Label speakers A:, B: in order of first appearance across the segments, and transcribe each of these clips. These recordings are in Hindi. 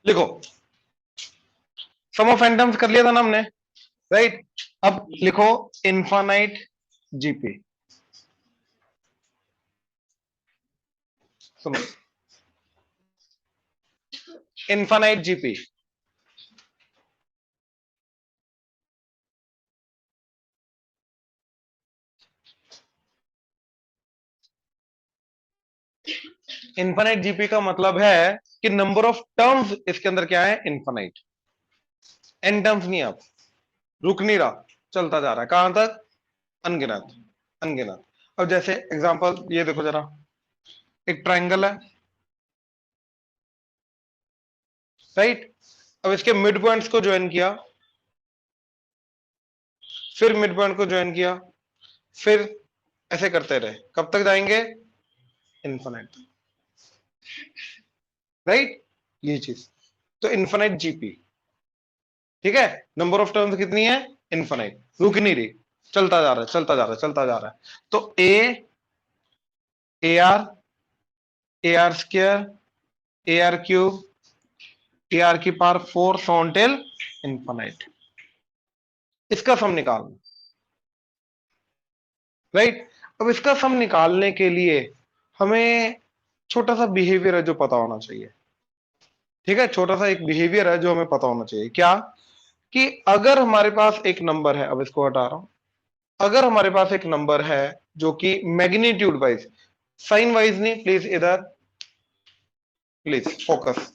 A: लिखो, सम ऑफ एन टर्म्स कर लिया था ना हमने, राइट। अब लिखो इनफाइनाइट जीपी। सुनो, इनफाइनाइट जीपी। इनफाइनाइट जीपी का मतलब है कि नंबर ऑफ टर्म्स इसके अंदर क्या है, इनफाइनाइट। एन टर्म्स नहीं, आप रुक नहीं रहा, चलता जा रहा है, कहां तक, अनगिनत, अनगिनत। अब जैसे एग्जांपल ये देखो जरा, एक ट्रायंगल है, राइट। अब इसके मिड पॉइंट्स को ज्वाइन किया, फिर मिड पॉइंट को ज्वाइन किया, फिर ऐसे करते रहे, कब तक जाएंगे, इन्फिनिट, राइट। ये चीज तो इन्फिनिट जीपी, ठीक है। नंबर ऑफ टर्म्स कितनी है, इन्फिनिट, रुक नहीं रही, चलता जा रहा है, चलता जा रहा है, चलता जा रहा है। तो A are, A R square, A R cube, A R की पावर 4 सॉन टिल इन्फिनिट, इसका सम निकालना, राइट। अब इसका सम निकालने के लिए हमें छोटा सा बिहेवियर है जो पता होना चाहिए, ठीक है। छोटा सा एक बिहेवियर है जो हमें पता होना चाहिए, क्या, कि अगर हमारे पास एक नंबर है, अब इसको हटा रहा हूं, अगर हमारे पास एक नंबर है जो कि मैग्नीट्यूड वाइज, साइन वाइज नहीं, प्लीज इधर, प्लीज फोकस।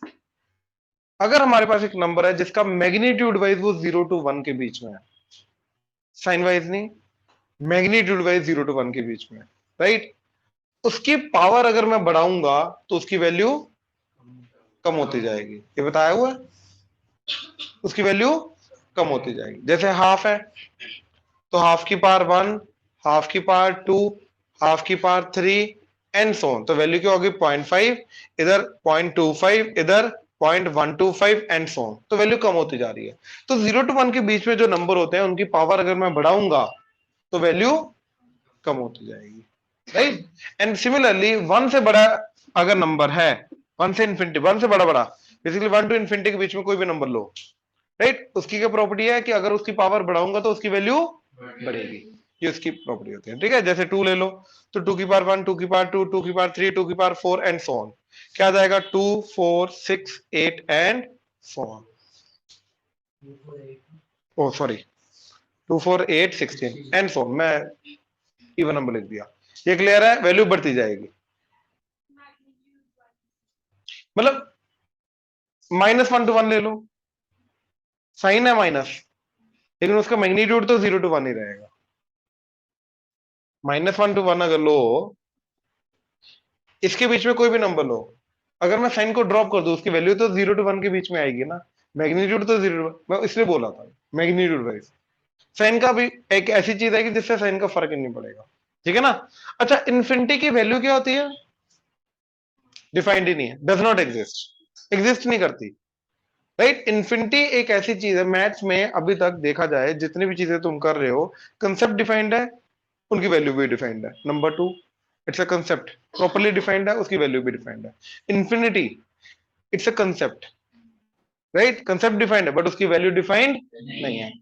A: अगर हमारे पास एक नंबर है जिसका मैग्नीट्यूड वाइज वो 0 to 1 के बीच में है, साइन वाइज नहीं, मैग्नीट्यूड वाइज 0 to 1 के बीच में, राइट। उसकी पावर अगर मैं बढ़ाऊंगा तो उसकी वैल्यू कम होती जाएगी, ये बताया हुआ है, उसकी वैल्यू कम होती जाएगी। जैसे हाफ है, तो हाफ की पावर 1, हाफ की पावर 2, हाफ की पावर 3 एंड सो ऑन, तो वैल्यू क्या होगी, 0.5, इधर 0.25, इधर 0.125 एंड सो ऑन, तो वैल्यू कम होती जा रही है। तो 0 to 1 के बीच में जो नंबर होते हैं उनकी पावर अगर मैं बढ़ाऊंगा तो वैल्यू कम होती जाएगी, राइट। एंड सिमिलरली 1 से बड़ा अगर नंबर है, 1 से इंफिनिटी, 1 से बड़ा बड़ा, बेसिकली 1 to इंफिनिटी के बीच में कोई भी नंबर लो, राइट। उसकी क्या प्रॉपर्टी है कि अगर उसकी पावर बढ़ाऊंगा तो उसकी वैल्यू बढ़ेगी, ये उसकी प्रॉपर्टी होती है, ठीक है। जैसे 2 ले लो, तो 2 की पावर 1, 2 की पावर 2, 2 की पावर 3, 2 की पावर 4 एंड सो ऑन, क्या आ जाएगा, 2, 4, 6, 8 and so on, oh sorry, 2, 4, 8, 16 and so on, मैं इवन नंबर लिख दिया। ये क्लियर है, वैल्यू बढ़ती जाएगी, मतलब -1 to 1 ले लो, साइन है माइनस, लेकिन उसका मैग्नीट्यूड तो 0 to 1 ही रहेगा। -1 to 1 अगर लो, इसके बीच में कोई भी नंबर लो, अगर मैं साइन को ड्रॉप कर दूं उसकी वैल्यू तो 0 to 1 के बीच में आएगी ना, मैग्नीट्यूड तो 0, मैं इसलिए बोला था मैग्नीट्यूड वाइज। साइन का भी एक ऐसी चीज है कि जिससे साइन का फर्क नहीं पड़ेगा, ठीक है ना। अच्छा, इन्फिनिटी की वैल्यू क्या होती है, डिफाइंड ही नहीं है, डज नॉट एग्जिस्ट, एग्जिस्ट नहीं करती, राइट। इन्फिनिटी एक ऐसी चीज है, मैथ्स में अभी तक देखा जाए जितनी भी चीजें तुम कर रहे हो, कंसेप्ट डिफाइंड है, उनकी वैल्यू भी डिफाइंड है। Number 2, it's a concept, properly defined है, उसकी वैल्यू भी डिफाइंड है। Infinity, it's a concept, right, concept defined है बट उसकी वैल्यू डिफाइंड नहीं है,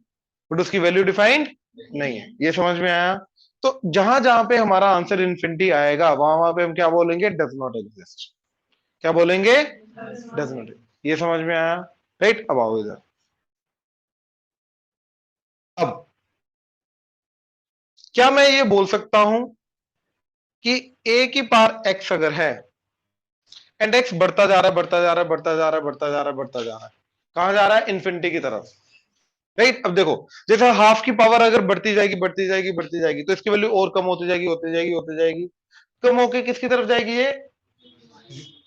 A: बट उसकी वैल्यू डिफाइंड नहीं है, ये समझ में आया। तो जहां जहां पे हमारा आंसर इन्फिनिटी आएगा वहां वहां पे हम क्या बोलेंगे, डज नॉट एग्जिस्ट, क्या बोलेंगे, डज नॉट, ये समझ में आया, राइट। अब आओ इधर, अब क्या मैं ये बोल सकता हूं कि ए की पावर एक्स अगर है एंड एक्स बढ़ता जा रहा है, बढ़ता जा रहा है, बढ़ता जा रहा है, बढ़ता जा रहा है, बढ़ता जा रहा है, कहां जा रहा है, इन्फिनिटी की तरफ, राइट। अब देखो, जैसे हाफ की पावर अगर बढ़ती जाएगी, बढ़ती जाएगी, बढ़ती जाएगी, तो इसकी वैल्यू और कम होती जाएगी, होती जाएगी, होती जाएगी, कम होके किसकी तरफ जाएगी, ये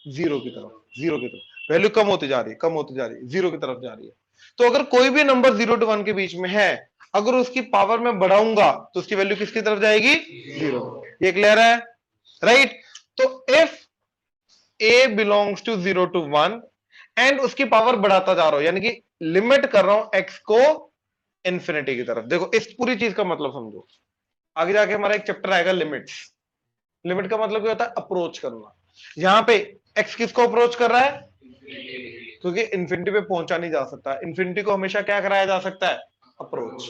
A: जीरो की तरफ, जीरो की तरफ, वैल्यू कम होती जा रही है, कम होती जा रही है, जीरो की तरफ जा रही है। तो अगर कोई भी नंबर 0 to 1 के बीच में है, अगर उसकी पावर में बढ़ाऊंगा तो उसकी वैल्यू किसकी तरफ जाएगी, जीरो, ये क्लियर है, राइट। तो if A belongs to 0 to 1 and उसकी पावर बढ़ाता जा रहा हूं, यानी कि लिमिट कर रहा हूं एक्स को इन्फिनिटी की तरफ, देखो इस पूरी चीज का मतलब समझो, आगे जाके हमारा एक चैप्टर आएगा लिमिट्स। लिमिट का मतलब क्या होता है, अप्रोच करना। यहां पे एक्स किसको अप्रोच कर रहा है, क्योंकि इन्फिनिटी पे पहुंचा नहीं जा सकता, इन्फिनिटी को हमेशा क्या कराया जा सकता है, अप्रोच।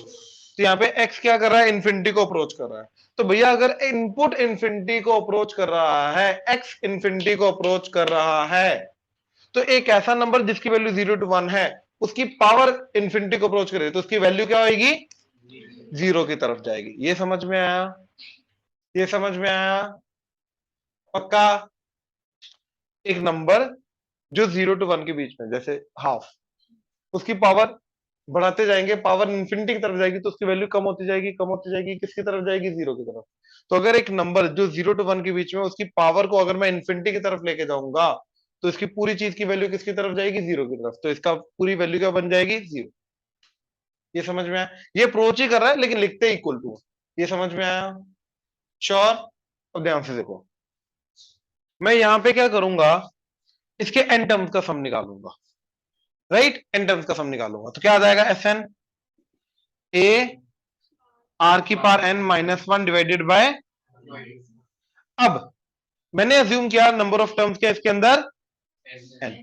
A: तो यहाँ पे एक्स क्या कर रहा है, इन्फिनिटी को अप्रोच कर रहा है। तो भैया अगर इनपुट इन्फिनिटी को अप्रोच कर रहा है, एक्स इन्फिनिटी को अप्रोच कर रहा है, तो एक ऐसा नंबर जिसकी वैल्यू 0 to 1 है, उसकी पावर इन्फिनिटी को अप्रोच करे तो उसकी वैल्यू क्या होगी, 0 की तरफ जाएगी। ये समझ में आया, ये समझ में आया पक्का। एक नंबर जो 0 to 1 के बीच में, जैसे हाफ, उसकी पावर बढ़ाते जाएंगे, पावर इंफिनिटी की तरफ जाएगी तो उसकी वैल्यू कम होती जाएगी, कम होती जाएगी, किसकी तरफ जाएगी, 0 की तरफ। तो अगर एक नंबर जो 0 to 1 के बीच में, उसकी पावर को अगर मैं इंफिनिटी की तरफ लेके जाऊंगा तो इसकी पूरी चीज की वैल्यू किसकी तरफ जाएगी, 0 की तरफ। तो इसका पूरी वैल्यू क्या बन जाएगी, 0। ये समझ में आया, ये अप्रोच ही कर रहा है लेकिन लिखते इक्वल टू। ये समझ में आया, श्योर। अब ध्यान से देखो, मैं यहां पे क्या करूंगा, इसके एन टर्म्स का सम निकालूंगा, राइट, एन टर्म्स का सम निकालूंगा। तो क्या आ जाएगा, एस एन ए आर की पावर एन -1 डिवाइडेड बाय। अब मैंने अज्यूम किया नंबर ऑफ टर्म्स क्या इसके अंदर, एन।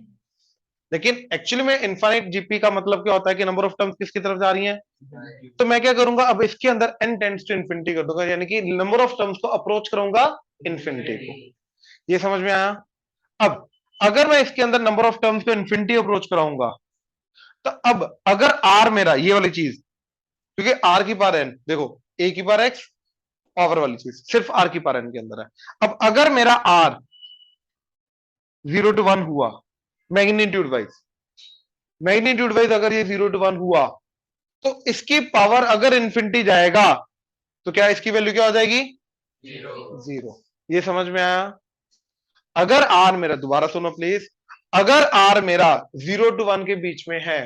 A: लेकिन एक्चुअली में इनफाइनाइट जीपी का मतलब क्या होता है कि नंबर ऑफ टर्म्स किसकी तरफ जा रही हैं। तो मैं क्या करूंगा, अब इसके अंदर एन टेंड्स टू इन्फिनिटी कर दूंगा, यानी कि नंबर ऑफ टर्म्स को अप्रोच करूंगा इन्फिनिटी को। ये समझ में आया। अब अगर मैं इसके अंदर नंबर ऑफ टर्म्स को इन्फिनिटी अप्रोच कराऊंगा, तो अब अगर आर मेरा, ये वाली चीज, क्योंकि आर की पावर एन, देखो ए की पावर एक्स, पावर वाली चीज सिर्फ आर की पावर एन के अंदर है। अब अगर मेरा आर 0 to 1 हुआ, मैग्नीट्यूड वाइज, मैग्नीट्यूड वाइज अगर ये 0 to 1 हुआ, तो इसकी पावर अगर इंफिनिटी जाएगा तो क्या इसकी वैल्यू क्या हो जाएगी, 0। ये समझ में आया। अगर आर मेरा, दोबारा सुनो प्लीज, अगर आर मेरा 0 to 1 के बीच में है,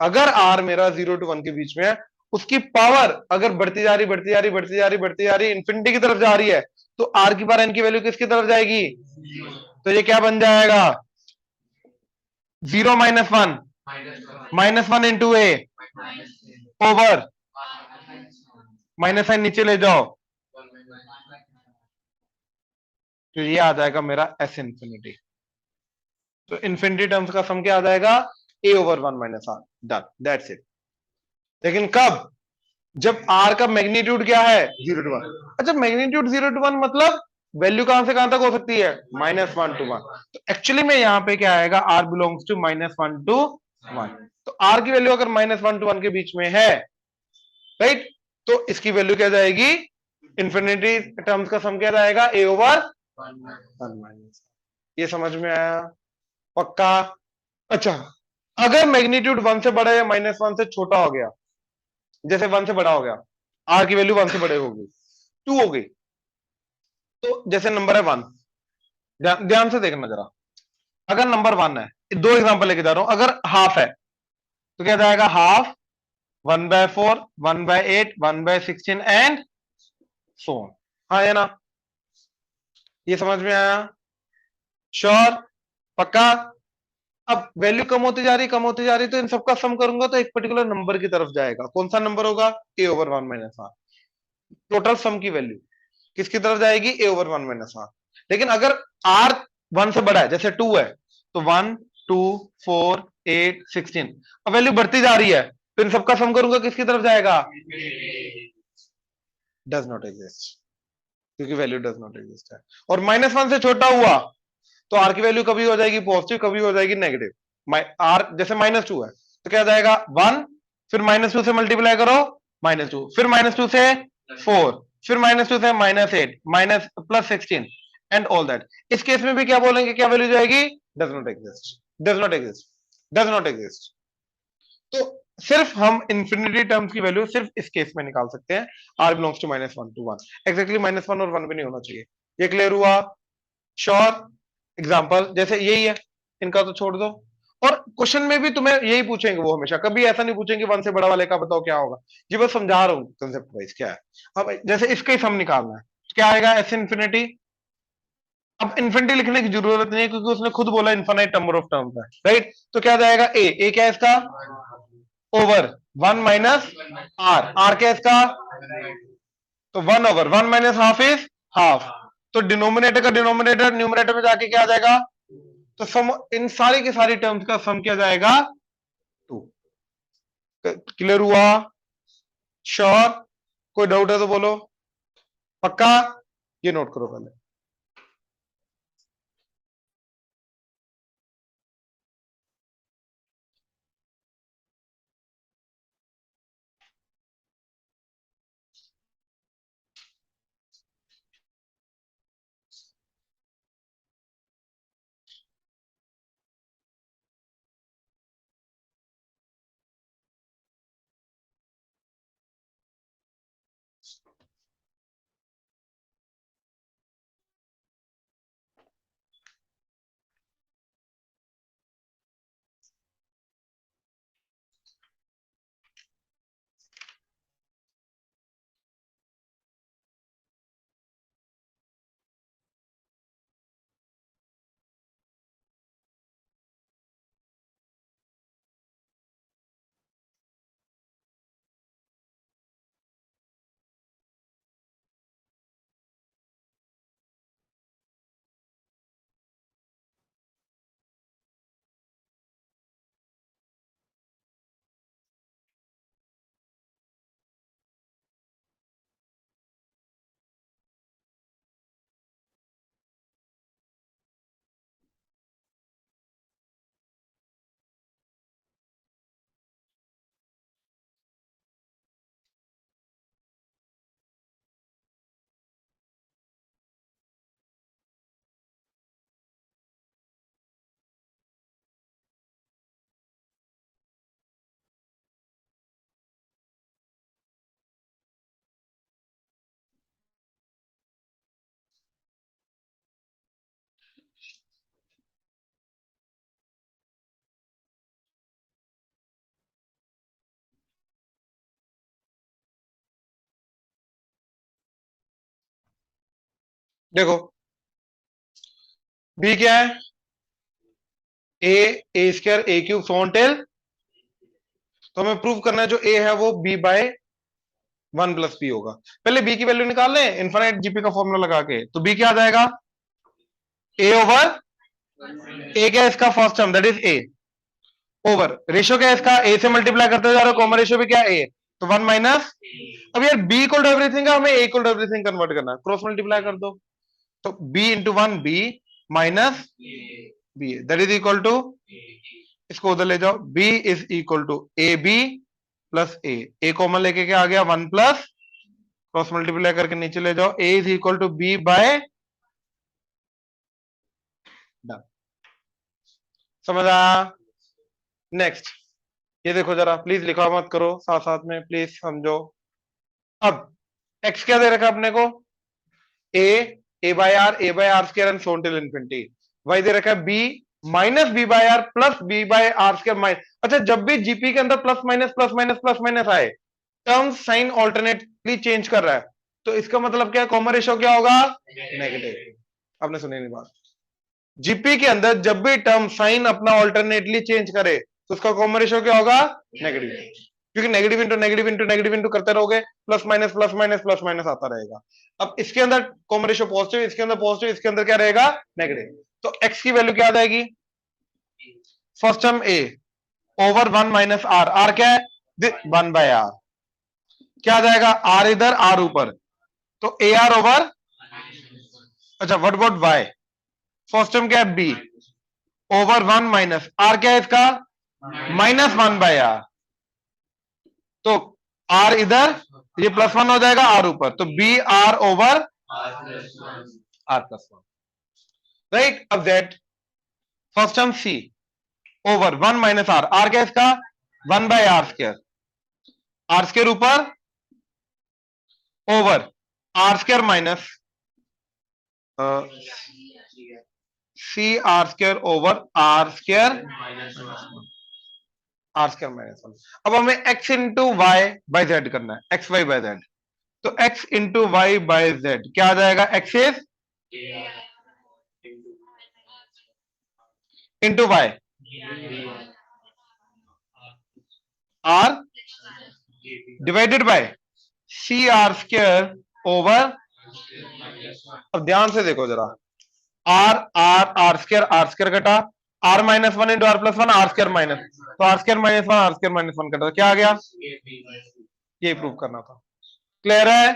A: अगर आर मेरा 0 to 1 के बीच में है, उसकी पावर अगर बढ़ती जा रही, बढ़ती जा रही, बढ़ती जा रही, बढ़ती जा रही, इंफिनिटी की तरफ जा रही है, तो आर की पावर एन की वैल्यू किसकी तरफ जाएगी, तो ये क्या बन जाएगा, 0 - 1 -1 into A over, minus sign नीचे ले जाओ, तो ये आ जाएगा मेरा एस इंफिनिटी। तो इंफिनिटी टर्म्स का सम क्या आ जाएगा, A over 1 - r, done, that's it. लेकिन कब, जब आर का मैग्नीट्यूड क्या है, 0 to 1। अच्छा, मैग्नीट्यूड 0 to 1 मतलब वैल्यू कहां से कहां तक हो सकती है, -1 to 1। तो एक्चुअली में यहां पे क्या आएगा, आर बिलोंग्स टू -1 to 1। तो आर की वैल्यू अगर -1 to 1 के बीच में है, राइट, तो इसकी वैल्यू क्या जाएगी, इंफिनिटी टर्म्स का सम क्या जाएगा, ए ओवर 1 - ये समझ में आया पक्का। अच्छा, अगर मैग्नीट्यूड 1 से बड़ा या -1 से छोटा हो गया, जैसे 1 से बड़ा हो गया, आर की वैल्यू 1 से बड़े हो गई, 2 हो गई, तो जैसे नंबर है 1, ध्यान से देखना जरा, अगर नंबर 1 है, दो एग्जांपल लेके जा रहा हूं, अगर हाफ है तो क्या जाएगा, हाफ 1/4, 1/8, 1/16 एंड सो ऑन। हाँ है ना, ये समझ में आया, श्योर पक्का। अब वैल्यू कम होती जा रही, कम होती जा रही, तो इन सबका सम करूंगा तो एक पर्टिकुलर नंबर की तरफ जाएगा। कौन सा नंबर होगा, ए ओवर 1 - r। टोटल सम की वैल्यू किसकी तरफ जाएगी, ए ओवर 1 - r। लेकिन अगर r 1 से बड़ा है, जैसे 2 है, तो 1, 2, 4, 8, 16, अब वैल्यू बढ़ती जा रही है, तो इन सबका सम करूंगा किसकी तरफ जाएगा, डज नॉट एग्जिस्ट, क्योंकि वैल्यू डज नॉट एग्जिस्ट है। और -1 से छोटा हुआ तो आर की वैल्यू कभी हो जाएगी पॉजिटिव, कभी हो जाएगी नेगेटिव। आर जैसे -2 है तो क्या जाएगा, 1, फिर -2 से मल्टीप्लाई करो, -2, फिर -2 से 4, फिर -2 से -8, माइनस +16 एंड ऑल दैट। इस केस में भी क्या बोलेंगे, क्या वैल्यू जाएगी, does not exist, does not exist, does not exist. तो सिर्फ हम इंफिनिटी टर्म्स की वैल्यू सिर्फ इस केस में निकाल सकते हैं, R belongs to -1 to 1। Exactly -1 और 1 भी नहीं होना चाहिए। ये क्लियर हुआ, श्योर। एग्जाम्पल जैसे यही है, इनका तो छोड़ दो। और क्वेश्चन में भी तुम्हें यही पूछेंगे, वो हमेशा कभी ऐसा नहीं पूछेंगे 1 से बड़ा वाले का बताओ क्या होगा। ये बस समझा रहा हूं कंसेप्ट वाइज क्या है। अब जैसे इसका ही सम निकालना है, क्या आएगा, एस इंफिनिटी। अब इन्फिनिटी लिखने की जरूरत नहीं है क्योंकि उसने खुद बोला इन्फिनाइट नंबर ऑफ टर्म्स है, राइट। तो क्या जाएगा, ए क्या है इसका, ओवर 1 - r क्या है इसका, तो 1 ओवर 1 - हाफ इज हाफ। तो डिनोमिनेटर का डिनोमिनेटर न्यूमरेटर में जाके क्या आ जाएगा, तो सम इन सारी की सारी टर्म्स का सम क्या जाएगा 2। क्लियर हुआ? श्योर? कोई डाउट है तो बोलो। पक्का? ये नोट करो पहले। देखो बी क्या है? A square A cube so on till. तो हमें प्रूव करना है जो ए है वो बी बाय 1 + बी होगा। पहले बी की वैल्यू निकाल लें इनफाइनाइट जीपी का फॉर्मूला लगा के। तो बी क्या आ जाएगा? ए ओवर ए क्या है इसका first term that is a over ratio क्या है इसका ए से मल्टीप्लाई करते जा रहे हो कॉमन रेशियो भी क्या ए तो 1 माइनस। अब यार बी इक्वल टू एवरीथिंग है हमें A equal to everything convert करना है क्रॉस मल्टीप्लाई कर दो। तो B into 1 B minus B that is equal to इसको उधर ले जाओ B is equal to A B plus A common लेके क्या आ गया 1 प्लस क्रॉस मल्टीप्लाई करके नीचे ले जाओ A is equal to B by done. समझ आया? नेक्स्ट ये देखो जरा प्लीज लिखा मत करो साथ साथ में प्लीज समझो। अब एक्स क्या दे रखा है अपने को? A by R square and so till infinity. Y दे रखा है B minus B by R plus B by R square minus. अच्छा जब भी जीपी के अंदर plus minus plus minus plus minus आए टर्म साइन ऑल्टरनेटली चेंज कर रहा है तो इसका मतलब क्या कॉमन रेशियो क्या होगा? नेगेटिव। आपने सुनी नहीं बात? जीपी के अंदर जब भी टर्म साइन अपना ऑल्टरनेटली चेंज करे तो उसका कॉमन रेशियो क्या होगा? नेगेटिव। क्योंकि negative into negative into negative into करते रहोगे plus minus plus minus plus minus आता रहेगा। अब इसके अंदर कॉमन रेशियो पॉजिटिव इसके अंदर पॉजिटिव इसके अंदर क्या रहेगा? नेगेटिव। तो एक्स की वैल्यू क्या आ जाएगी? First term A over 1 minus R R क्या है? 1 बाय आर। क्या आ जाएगा? आर इधर आर ऊपर तो ए आर ओवर। अच्छा what about Y? First term क्या है? बी ओवर 1 माइनस आर क्या है इसका? -1/r। तो आर इधर ये +1 हो जाएगा आर ऊपर तो B R over r+1 right. अब Z first term C over 1 minus R R क्या है इसका? 1/r²। r² ऊपर over r² minus c r² over r² -1। अब हमें x into Y by Z करना है एक्स वाई बाय जेड। तो x into Y by Z क्या आ जाएगा? x is into Y R divided by C r² over. अब ध्यान से देखो जरा आर स्क्र कटा, R minus one into R plus one, R square minus, तो आर स्क्र माइनस वन कटा, क्या आ गया, ये प्रूव करना था। क्लियर है,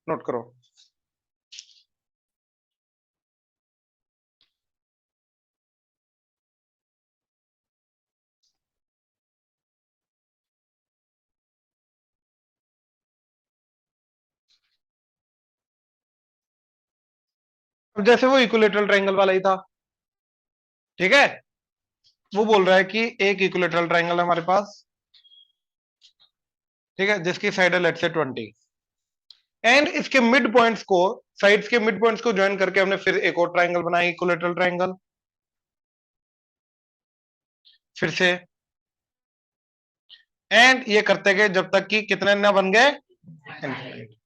A: नोट करो। अब जैसे वो इक्विलेटरल ट्रायंगल वाला ही था, ठीक है, वो बोल रहा है कि एक इक्विलेटरल ट्रायंगल है हमारे पास, ठीक है, जिसकी साइड है लेट्स से 20, एंड इसके मिड पॉइंट्स को, साइड्स के मिड पॉइंट्स को ज्वाइन करके हमने फिर एक और ट्रायंगल बनाया, इक्विलेटरल ट्रायंगल, फिर से, एंड ये करते गए जब तक कि कितने ना बन गए, इनफिनिट।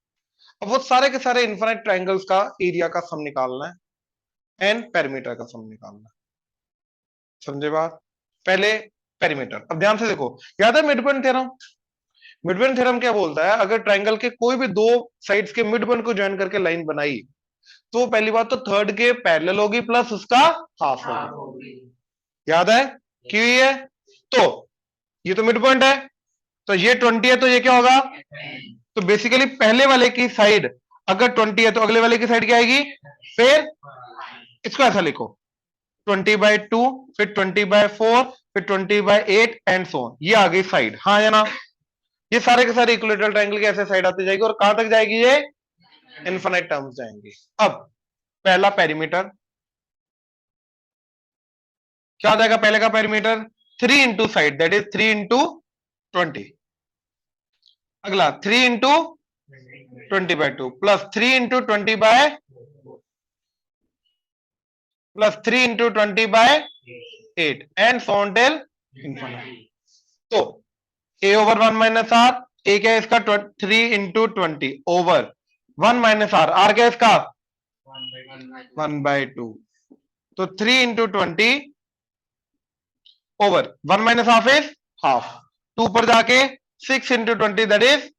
A: अब वो सारे के सारे इनफिनिट ट्रायंगल्स का एरिया का सम निकालना है एंड पेरीमीटर का सम निकालना है, समझे बात। पहले पेरीमीटर, अब ध्यान से देखो, याद है mid point theorem, mid point theorem क्या बोलता है, अगर ट्रायंगल के कोई भी दो साइड्स के मिड पॉइंट को ज्वाइन करके लाइन बनाई, तो पहली बात तो थर्ड के पैरेलल होगी प्लस उसका हाफ होगी, याद है क्यों है, तो ये तो मिड पॉइंट है, तो ये 20 है, तो ये क्या होगा, तो बेसिकली पहले वाले की साइड अगर 20 है तो अगले वाले की साइड क्या आएगी, फिर इसको ऐसा लिखो 20/2, फिर 20/4, फिर 20/8 एंड सो ऑन, ये आ गई साइड, हाँ या ना, ये सारे के सारे इक्विलेटरल ट्रायंगल की ऐसे साइड आती जाएगी और कहां तक जाएगी, ये इनफिनिट टर्म्स जाएंगी। अब पहला पेरीमीटर क्या हो जाएगा, पहले का perimeter 3 into side, that is 3 into 20, अगला 3 into 20/2 plus 3 into 20/, plus 3 into 20/8 and so on till infinity. तो a over 1 minus R, A क्या है इसका 3 into 20 over 1 minus R, R क्या है इसका 1/2, तो 3 into 20 over 1 minus half is half, 2 पर जाके 6 इंटू 20 दैट इज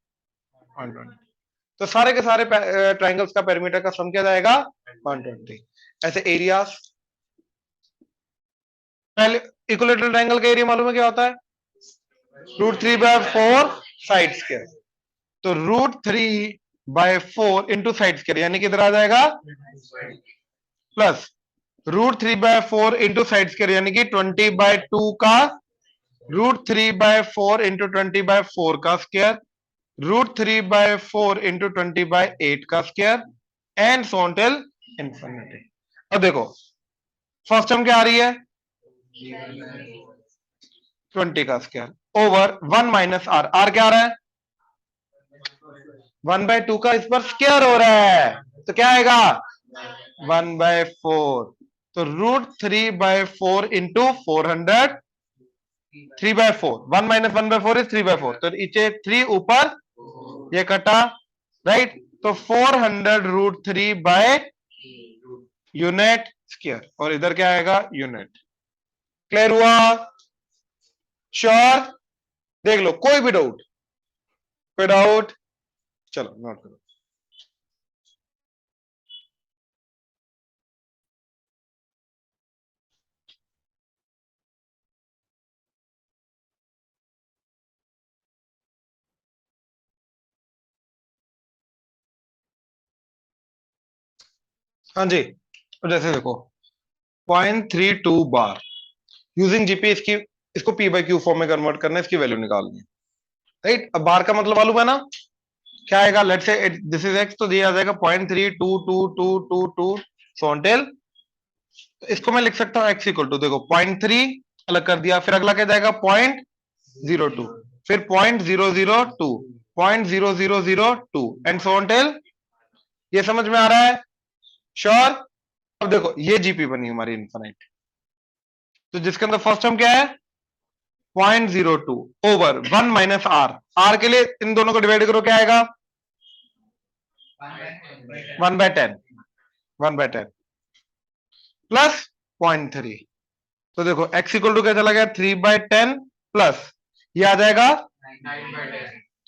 A: 120, तो सारे के सारे ट्रायंगल्स का पेरीमीटर का सम क्या जाएगा 120। ऐसे एरियाज, पहले इक्विलेटरल ट्रायंगल का एरिया मालूम है क्या होता है, √3/4 साइड स्क्वायर, तो √3/4 इंटू साइड स्क्वायर यानी किधर आ जाएगा, प्लस √3/4 इंटू साइड स्क्वायर यानी कि 20/2 का √3/4 इंटू 20/4 का स्क्वायर, √3/4 इंटू 20/8 का square and so on till infinity. अब देखो फर्स्ट टर्म क्या आ रही है 20 का square over 1 minus R, R क्या आ रहा है 1/2 का इस पर स्क्वायर हो रहा है, तो क्या आएगा 1/4, तो √3/4 इंटू 400, 3/4, 1 माइनस 1/4 इज 3/4, तो नीचे 3 ऊपर ये कटा, राइट, तो 400√3 यूनिट स्क्वायर, और इधर क्या आएगा यूनिट। क्लियर हुआ, श्योर, देख लो कोई भी डाउट, कोई डाउट, चलो नोट करो। हाँ जी, तो जैसे देखो 0.32 बार यूजिंग जीपी, इसकी इसको p/q फॉर्म में कन्वर्ट करना है, इसकी वैल्यू निकालनी है, राइट। अब बार का मतलब मालूम है ना, क्या आएगा, let's say this is x, तो दिया जाएगा 0.32222 सॉन्टेल, तो इसको मैं लिख सकता हूँ x इक्वल टू, देखो 0.3 अलग कर दिया, फिर अगला क्या जाएगा 0.02, फिर 0.002, 0.0002 एंड सॉन्टेल, ये समझ में आ रहा है, श्योर। अब देखो ये जीपी बनी हमारी इनफिनिट, तो जिसके अंदर फर्स्ट टर्म क्या है 0.02 ओवर 1 माइनस आर, आर के लिए इन दोनों को डिवाइड करो, क्या आएगा 1/10, 1/10 प्लस 0.3, तो देखो x इक्वल टू क्या चला गया 3/10 प्लस ये आ जाएगा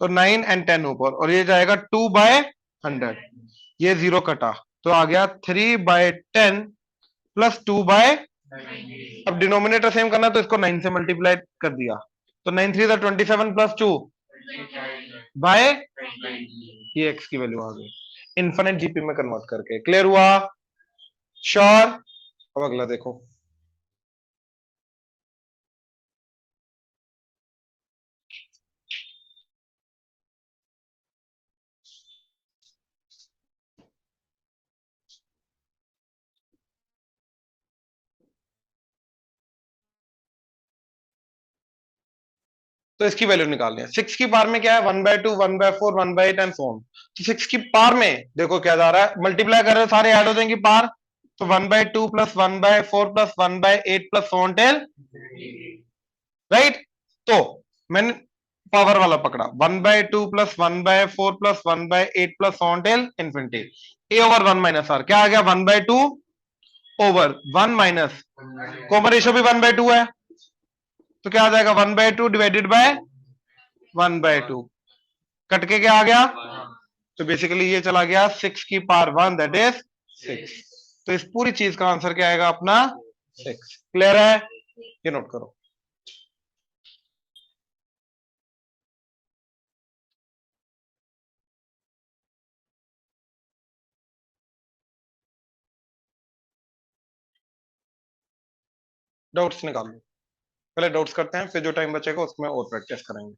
A: तो 9 एंड 10 ऊपर, और ये जाएगा 2/100, ये जीरो कटा, तो आ गया 3/10 प्लस 2 बाय, अब डिनोमिनेटर सेम करना तो इसको 9 से मल्टीप्लाई कर दिया, तो 9 3 27 प्लस 2 बाय, ये x की वैल्यू आ गई इन्फिनिट जीपी में कन्वर्ट करके। क्लियर हुआ? श्योर? अब अगला देखो। तो इसकी वैल्यू निकालनी है। 6 की पार में क्या है? 1/2, 1/4, 1/8 एंड सो ऑन। तो 6 की पार में देखो क्या जा रहा है, मल्टीप्लाई कर रहे हो, सारे ऐड हो जाएंगे पार, तो 1/2 plus 1/4 plus 1/8 plus so on till, right? तो मैंने पावर वाला पकड़ा, 1/2 plus 1/4 plus 1/8 plus so on till infinity. A over 1 minus R क्या आ गया? 1/2 ओवर 1 माइनस, कॉमन रेशियो भी 1/2 है, तो क्या आ जाएगा? 1/2 डिवाइडेड बाय 1/2, कट के क्या आ गया? तो बेसिकली ये चला गया 6 की पावर 1, दैट इज 6। तो इस पूरी चीज का आंसर क्या आएगा अपना? 6। क्लियर है? ये नोट करो। डाउट्स निकाल लो, पहले डाउट्स करते हैं, फिर जो टाइम बचेगा उसमें और प्रैक्टिस करेंगे।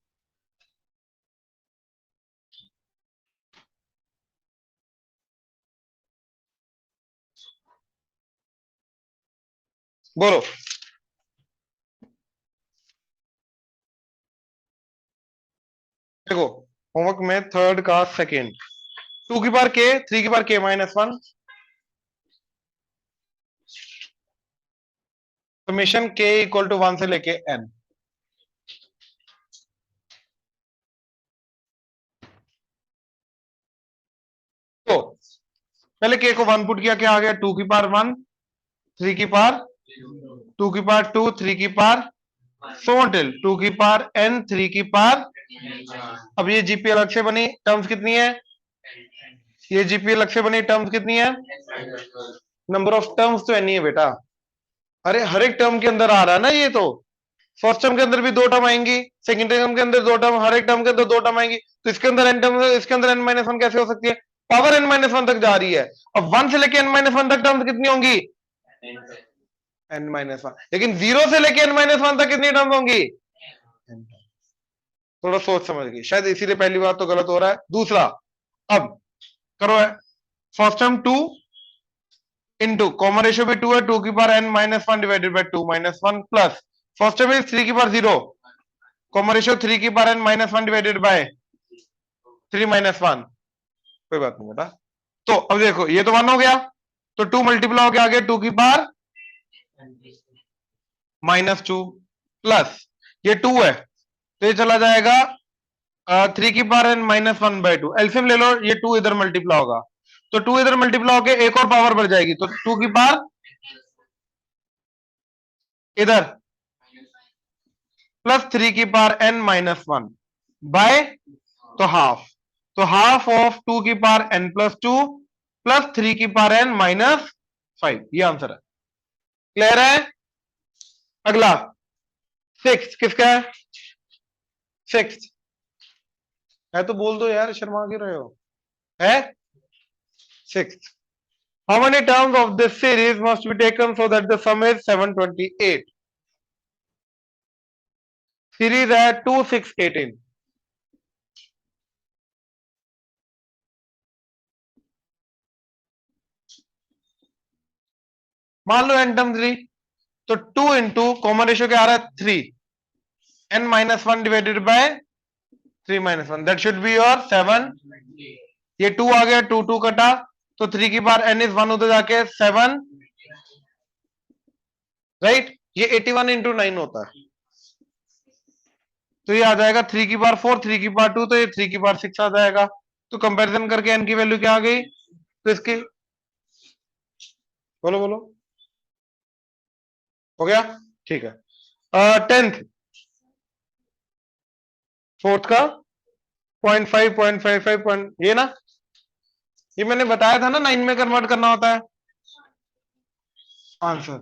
A: बोलो। देखो होमवर्क में थर्ड का सेकेंड, 2 की पावर के, 3 की पावर के माइनस 1, समेशन के इक्वल टू 1 से लेके n। तो पहले के को 1 पुट किया, क्या आ गया? 2 की पावर 1, 3 की पावर 2 की पावर 2, 3 की पावर सो टिल 2 की पावर n, 3 की पावर। अब ये जीपी अलग से बनी, टर्म्स कितनी है? ये जीपी अलग से बनी, टर्म्स कितनी है? नंबर ऑफ टर्म्स तो एन ही है बेटा। अरे हर एक टर्म के अंदर आ रहा है ना ये, तो फर्स्ट टर्म के अंदर भी 2 टर्म आएंगी, सेकंड टर्म के अंदर 2 टर्म, हर एक टर्म के अंदर 2 टर्म आएंगी, तो इसके अंदर एन टर्म, इसके अंदर n माइनस 1 कैसे हो सकती है? पावर n माइनस 1 तक जा रही है। अब 1 से लेके n माइनस 1 तक टर्म्स कितनी होंगी? n minus 1। लेकिन 0 से लेके n माइनस 1 तक कितनी टर्म्स होंगी? थोड़ा सोच समझ गई, शायद इसीलिए पहली बार तो गलत हो रहा है। दूसरा, अब करो है, first term 2 into common ratio भी 2 है, 2 की power n minus 1 divided bye 2 minus 1 plus first term is 3 की पावर 0, कॉमन रेशियो 3 की power n minus 1 divided bye 3 minus 1। कोई बात नहीं बेटा। तो अब देखो ये तो 1 हो गया, तो 2 मल्टीप्लाई होकर आ गया 2 की पावर -2 प्लस ये 2 है, तो ये चला जाएगा 3 की पावर n माइनस 1/2। एलसीएम ले लो, ये 2 इधर मल्टीप्लाई होगा, तो 2 इधर मल्टीप्लाई होकर एक और पावर बढ़ जाएगी, तो 2 की पावर इधर प्लस 3 की पावर n माइनस 1 बाय, तो हाफ, तो हाफ ऑफ 2 की पावर n प्लस 2 प्लस 3 की पावर n माइनस 5, ये आंसर है। क्लियर है? अगला 6 किसका है? 6 है तो बोल दो यार, शर्मा क्यों रहे हो? है 6। How many terms of this series must be taken so that the sum is 728? Series है 2 6 18। मान लो n टर्म 3, तो 2 इंटू कॉमन रेशियो क्या आ रहा है? 3, n minus 1 divided bye 3 minus 1, that should be your 7। ये 2 आ गया, 2 2 कटा, तो 3 की पावर n इज 1 उधर जाके 7, राइट? ये 81 इंटू 9 होता है, तो ये आ जाएगा 3 की पावर 4, 3 की पावर 2, तो ये 3 की पावर 6 आ जाएगा। तो कंपैरिजन करके n की वैल्यू क्या आ गई? तो इसकी बोलो बोलो, हो गया? ठीक है। 10th, फोर्थ का 0.5 0.55 पॉइंट, ये ना, ये मैंने बताया था ना 9 में कन्वर्ट करना होता है। आंसर।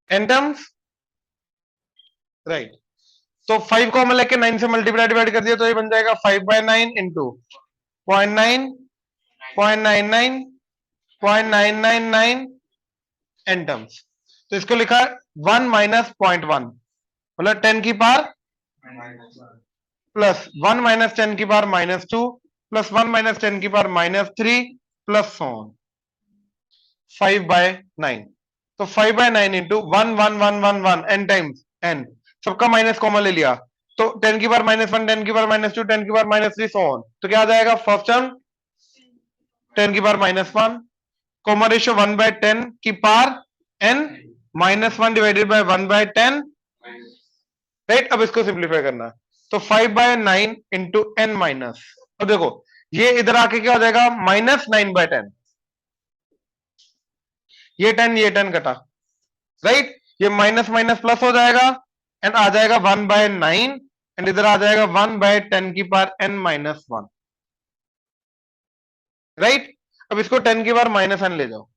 A: N terms, right. तो 5 कॉमन लेके 9 से मल्टीप्लाई डिवाइड कर दिया तो ये बन जाएगा 5/9 इंटू 0.9, 0.99, 0.999 एन टर्म्स। तो इसको लिखा 1 माइनस 0.1, मतलब 10 की पावर प्लस 1 माइनस 10 की पावर -2 प्लस 1 माइनस 10 की पावर -3 प्लस 5/9। तो 5/9 इंटू 1 1 1 1 1 एन टाइम्स एन, सबका माइनस कॉमन ले लिया तो 10 की पावर -1, 10 की पावर -2, 10 की पावर -3 सो ऑन। तो क्या आ जाएगा, फर्स्ट टर्म 10 की पावर -1, कॉमन रेशियो 1/10 की power n, -1 divided bye 1/10, right. अब इसको सिंप्लीफाई करना है तो 5/9 इंटू एन माइनस, अब देखो ये इधर आके क्या हो जाएगा, -9/10, ये 10 कटा, राइट। ये माइनस माइनस प्लस हो जाएगा एंड आ जाएगा 1/9 एंड इधर आ जाएगा 1/10 की पावर n-1, राइट। अब इसको 10 की पावर -n ले जाओ,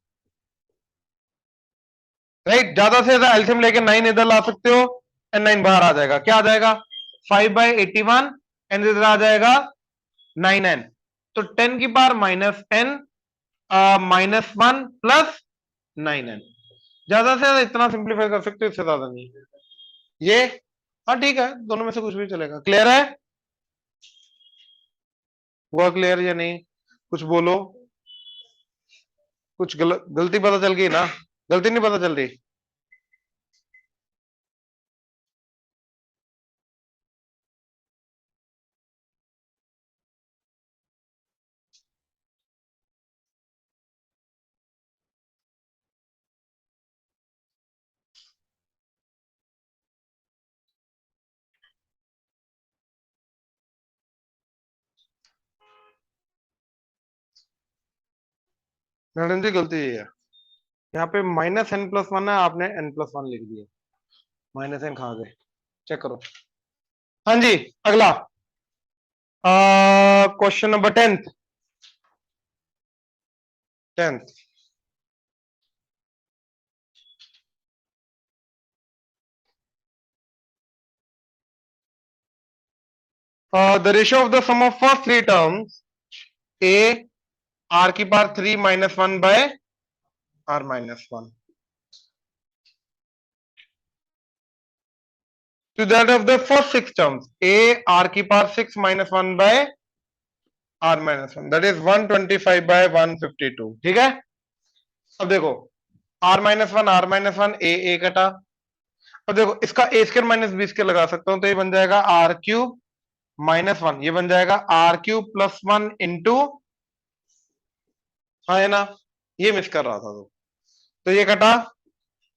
A: राइट। ज्यादा से ज्यादा एल्सियम लेके 9 इधर ला सकते हो एंड 9 बाहर आ जाएगा, क्या आ जाएगा 5/81 एंड इधर आ जाएगा 9n। तो 10 की पावर -n -1 प्लस 9n, ज्यादा से ज्यादा इतना सिंप्लीफाई कर सकते हो, इससे ज्यादा नहीं। ये हाँ ठीक है, दोनों में से कुछ भी चलेगा। क्लियर है, हुआ क्लियर या नहीं, कुछ बोलो। कुछ गलती पता चल गई ना, गलती नहीं पता चल रही। मैडम जी गलती ये है, यहाँ पे -n+1 है, आपने n+1 लिख दिया, -n कहाँ गए, चेक करो। हाँ जी, अगला question number 10th। The ratio of the sum of first three terms a r की power 3 -1 by r-1 to that of the first six terms a r की power 6 -1 by r-1, that is 125/152, ठीक है। अब देखो r-1 a कटा, अब देखो इसका a स्क्वायर -b स्क्वायर लगा सकता हूं तो ये बन जाएगा r³ -1, ये बन जाएगा r³ +1 इंटू, हाँ है ना, ये मिस कर रहा था तो ये कटा,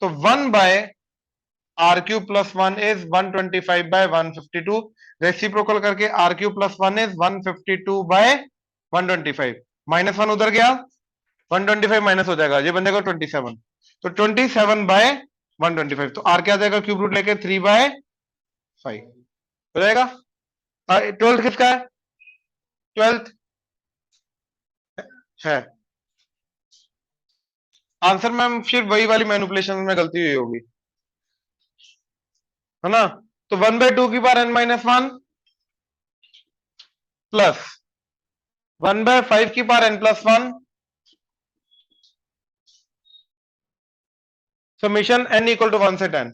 A: तो 1/r³ +1 इज 125/152, रेसिप्रोकल करके r³ +1 इज 152/125, -1 उधर गया, 125 माइनस हो जाएगा, ये बन जाएगा 27, तो 27/125, तो r क्या आ जाएगा, क्यूब रूट लेके 3/5 हो जाएगा। 12th किसका है, 12th है आंसर। मैम फिर वही वाली मैनिपुलेशन में गलती हुई होगी, है ना। तो 1/2 की पावर n-1 प्लस 1/5 की power n+1 summation n equal to 1 से 10,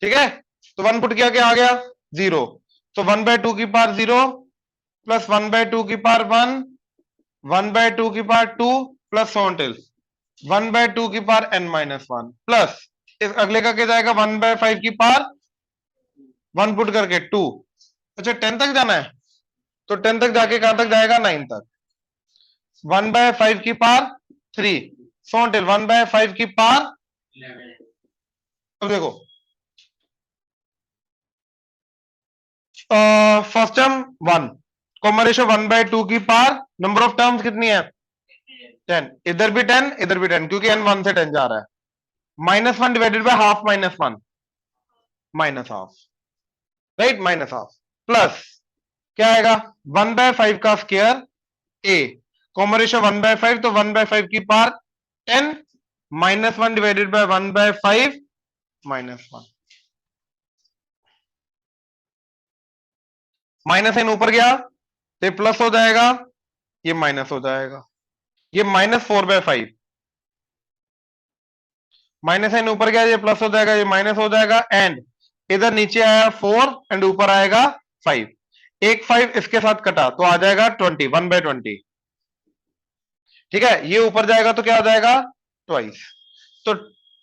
A: ठीक है। तो 1 पुट किया, क्या आ गया 0, तो 1/2 की पावर 0 प्लस 1/2 की पावर 1, 1/2 की पावर 2 प्लस 1/2 की पावर n-1 प्लस इस अगले का क्या जाएगा 1/5 की पावर 1 पुट करके 2। अच्छा 10 तक जाना है, तो 10 तक जाके कहां तक जाएगा, 9 तक, 1/5 की पावर 3 1/5 की पावर। अब देखो फर्स्ट टर्म 1, कॉमन रेशियो 1/2 की पावर, नंबर ऑफ टर्म्स कितनी है 10, इधर भी 10 इधर भी 10, क्योंकि n 1 से 10 जा रहा है, -1 divided by half -1, -half, right, -half, plus क्या आएगा 1/5 का स्क्वायर ए, कॉमन रेशियो 1/5, तो 1/5 की power 10, -1 divided by 1/5 -1, minus sign ऊपर गया तो ये प्लस हो जाएगा, ये माइनस हो जाएगा, ये -4/5, माइनस साइन ऊपर गया, ये प्लस हो जाएगा, ये माइनस हो जाएगा, एंड इधर नीचे आया 4 एंड ऊपर आएगा 5, एक 5 इसके साथ कटा तो आ जाएगा 20, 1/20, ठीक है, ये ऊपर जाएगा तो क्या आ जाएगा ट्वाइस, तो